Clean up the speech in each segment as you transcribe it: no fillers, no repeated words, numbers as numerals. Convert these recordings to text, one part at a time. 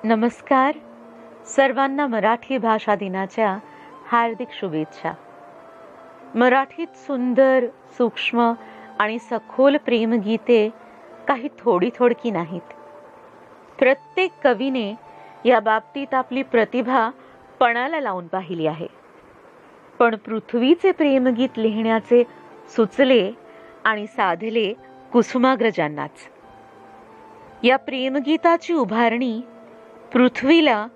नमस्कार. सर्वांना मराठी भाषा दिनाच्या हार्दिक शुभेच्छा. मराठीत सुंदर, सूक्ष्म आणि सखोल प्रेमगीते काही थोडी नाहीत. प्रत्येक कवीने या बाबतीत आपली प्रतिभा पणाला लावून पाहिली आहे. पण पृथ्वीचे प्रेमगीत लिहिण्याचे सुचले आणि साधले कुसुमाग्रजांनाच. या प्रेमगीताची उभारणी पृथ्वीला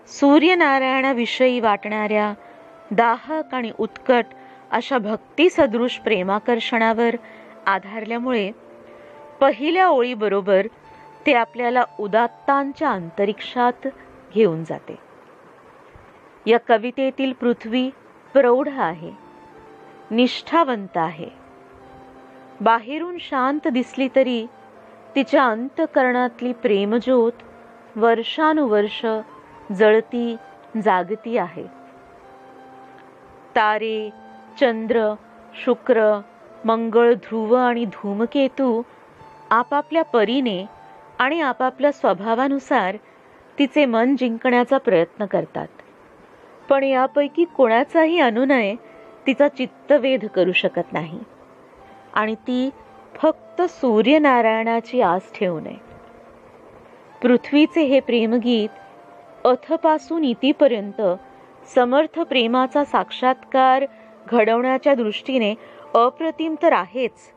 सूर्यनारायणाविषयी वाटणाऱ्या दाहक आणि उत्कट अशा भक्ती सदृश प्रेमाकर्षणावर आधारल्यामुळे पहिल्या ओळीबरोबर ते आपल्याला उदात्तांच्या अंतरिक्षात घेऊन जाते. या कवितेतील पृथ्वी प्रौढ आहे, निष्ठावंत आहे. बाहेरून शांत दिसली तरी तिच्या अंतःकरणातली प्रेमज्योत वर्षानुवर्ष जळती जागती आहे. तारे, चंद्र, शुक्र, मंगळ, ध्रुव आणि धूमकेतू आपापल्या परीने आणि आपापल्या स्वभावानुसार तिचे मन जिंकण्याचा प्रयत्न करतात. पण यापैकी कोणाचाही अनुनय तिचा चित्तवेध करू शकत नाही आणि ती फक्त सूर्यनारायणाची आस ठेवू नये. पृथ्वीचे हे प्रेमगीत अथपासून इतीपर्यंत समर्थ प्रेमाचा साक्षात्कार घडवण्याच्या दृष्टीने अप्रतिम तर आहेच,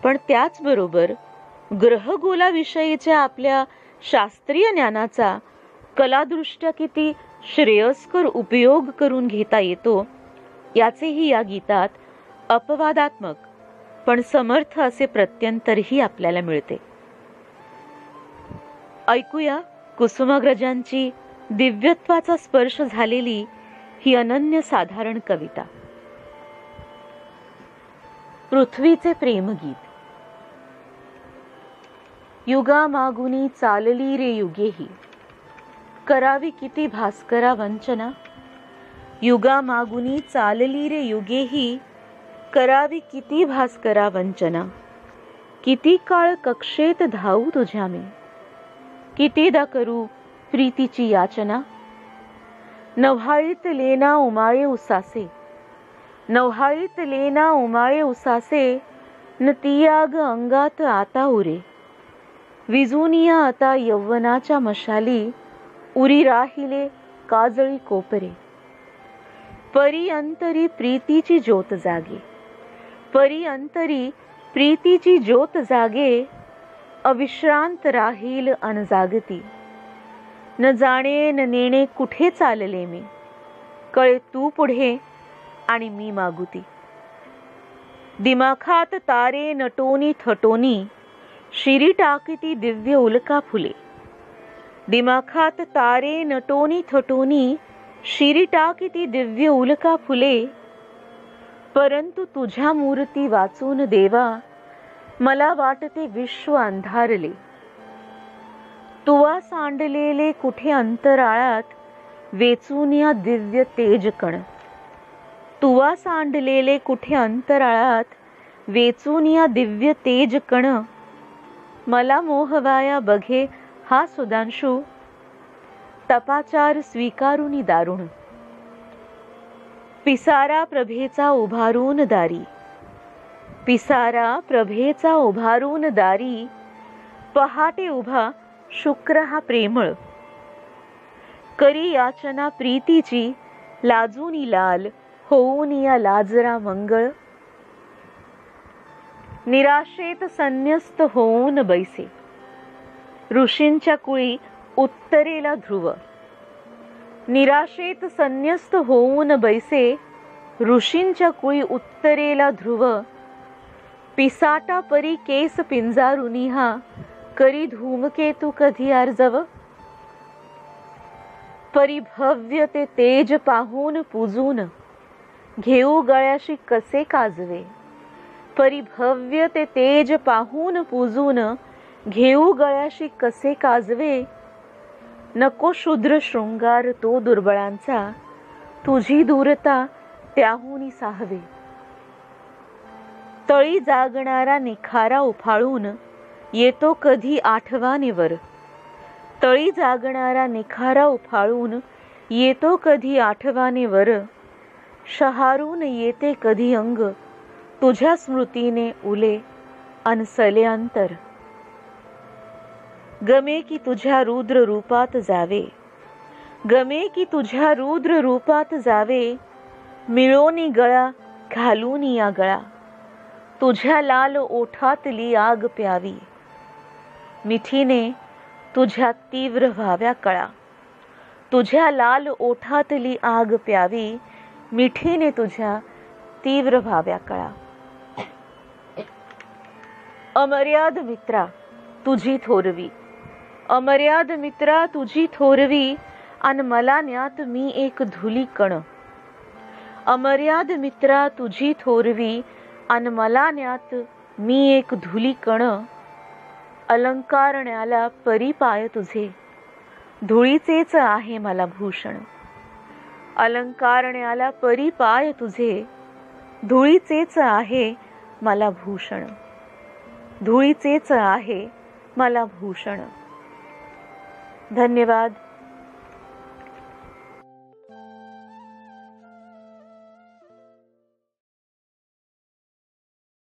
पण त्याचबरोबर ग्रहगोलाविषयीच्या आपल्या शास्त्रीय ज्ञानाचा कलादृष्ट्या किती श्रेयस्कर उपयोग करून घेता येतो याचेही या गीतात अपवादात्मक पण समर्थ असे प्रत्यंतरही आपल्याला मिळते. ऐकूया कुसुमाग्रजांची दिव्यत्वाचा स्पर्श झालेली ही अनन्यसाधारण कविता. पृथ्वीचे प्रेमगीत. युगामागुनी चालली रे युगेही, करावी किती भास्करा वंचना. युगामागुनी चालली रे युगेही, करावी किती भास्करा वंचना. किती काळ कक्षेत धावू तुझ्या मी, कितीदा करू प्रीतीची याचना. नव्हाळीत लेना उमाळे उसासे, नव्हाळीत लेना उमाळे उसासे. न तियाग अंगात आता उरे, विजुनिया आता यौवनाच्या मशाली. उरी राहिले काजळी कोपरे, परी अंतरी प्रीतीची ज्योत जागे. परी अंतरी प्रीतीची ज्योत जागे. अविश्रांत राहील अनजागती. न जाणे न नेणे कुठे चालले मी, कळे तू पुढे आणि मी मागुती. दिमाखात तारे नटोनी थटोनी, शिरी टाकीती दिव्य उल्का फुले. दिमाखात तारे नटोनी थटोनी, शिरी टाकीती दिव्य उल्का फुले. परंतु तुझ्या मूर्ती वाचून देवा, मला वाटते विश्व अंधारले. तुवा सांडलेले कुठे अंतराळात, वेचून या दिव्य तेजकण. तुवा सांडलेले कुठे अंतराळात, वेचून या दिव्य तेजकण. मला मोहवाया बघे हा सुधांशू, तपाचार स्वीकारुनी दारुण. पिसारा प्रभेचा उभारून दारी, पिसारा प्रभेचा उभारून दारी. पहाटे उभा शुक्र हा प्रेमळ, करी याचना प्रीतीची. लाजूनी लाल होऊन या लाजरा मंगळ. निराशेत संन्यस्त होऊन बैसे, ऋषींच्या कुळी उत्तरेला ध्रुव. निराशेत संन्यस्त होऊन बैसे, ऋषींच्या कुळी उत्तरेला ध्रुव. पिसाटा परी केस पिंजारुनी हा, करी धूमकेतू कधी आर्जव. परिभव्य ते तेज पाहून पूजून, घेऊ गळ्याशी कसे काजवे. परिभव्य ते तेज पाहून पूजून, घेऊ गळ्याशी कसे काजवे. नको शूद्र शृंगार तो दुर्बळांचा, तुझी दूरता त्याहून साहवे. तळी जागणारा निखारा उफाळून, येतो कधी आठवानेवर. तळी जागणारा निखारा उफाळून येतो कधी आठवाने वर, शहारून येते कधी अंग तुझ्या स्मृतीने उले अनसले अंतर. गमे की तुझ्या रुद्र रूपात जावे, गमे की तुझ्या रुद्र रूपात जावे, मिळोनी गळा घालून या गळा, तुझ्या लाल ओठातली आग प्यावी, मिठीने तुझ्या तीव्र व्हाव्या कळा, तुझ्या लाल ओठातली आग प्यावी, मिठीने तुझ्या तीव्र व्हाव्या कळा. अमर्याद मित्रा तुझी थोरवी, अमर्याद मित्रा तुझी थोरवी, अन मला न्यात मी एक धुली कण. अमर्याद मित्रा तुझी थोरवी, अन मला न्यात मी एक धुली कण. अलंकारण्याला परिपाय तुझे, धुळीचेच आहे मला भूषण. अलंकारण्याला परिपाय तुझे, धुळीचेच आहे मला भूषण. धुळीचेच आहे मला भूषण. धन्यवाद.